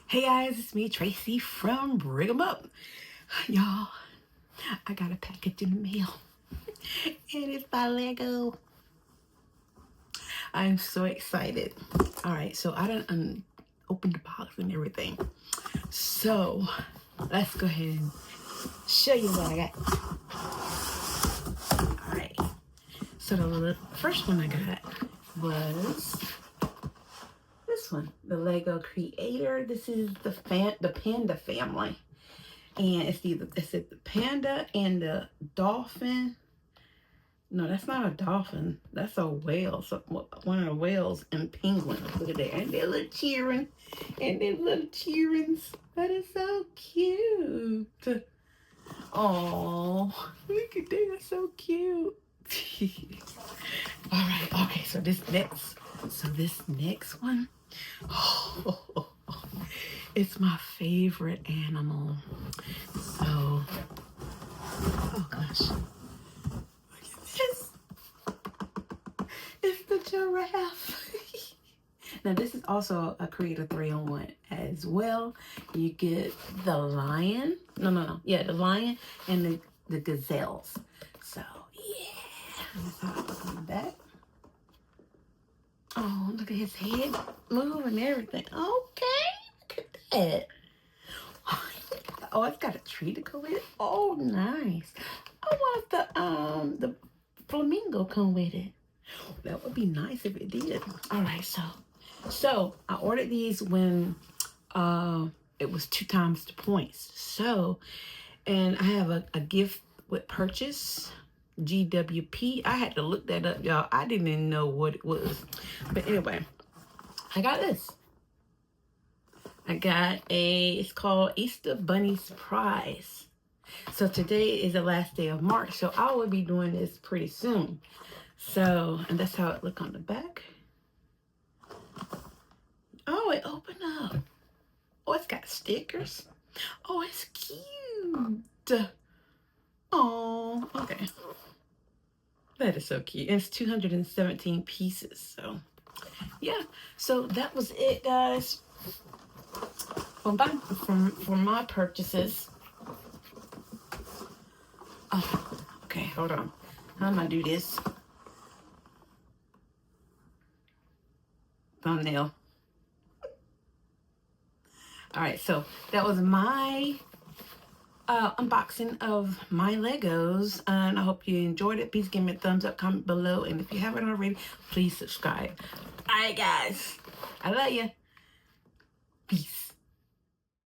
Hey guys, it's me, Tracy from Bring 'em Up. Y'all, I got a package in the mail. And it's my Lego. I'm so excited. Alright, so I done opened the box and everything. So, let's go ahead and show you what I got. Alright, so the first one I got was this one, the Lego Creator. This is the Panda Family. And it's the panda and the dolphin. No, that's not a dolphin. That's a whale. So one of the whales and penguins. Look at that. And they're little cheering. And they're little cheerings. That is so cute. Oh, look at that. That's so cute. All right. Okay. So this next one. Oh, it's my favorite animal. So, oh gosh. Look at this. It's the giraffe. Now this is also a Creator 3-in-1 as well. You get the lion. No. Yeah, the lion and the gazelles. So, yeah. That's how it looks on the back. Oh, look at his head moving and everything. Okay, look at that. Oh, it's got a tree to go with it. Oh, nice. I want the flamingo come with it. That would be nice if it did. All right, so I ordered these when it was 2 times the points. So, and I have a gift with purchase. GWP. I had to look that up, y'all. I didn't even know what it was. But anyway, I got this. I got it's called Easter Bunny Surprise. So today is the last day of March, so I will be doing this pretty soon. So, and that's how it look on the back. Oh, it opened up. Oh, it's got stickers. Oh, it's cute. Oh, okay. That is so cute. And it's 217 pieces. So, yeah. So that was it, guys. From my purchases. Oh, okay. Hold on. How am I do this? Thumbnail. All right. So that was my unboxing of my Legos, and I hope you enjoyed it. Please give me a thumbs up, comment below, and if you haven't already, please subscribe. All right, guys, I love you. Peace.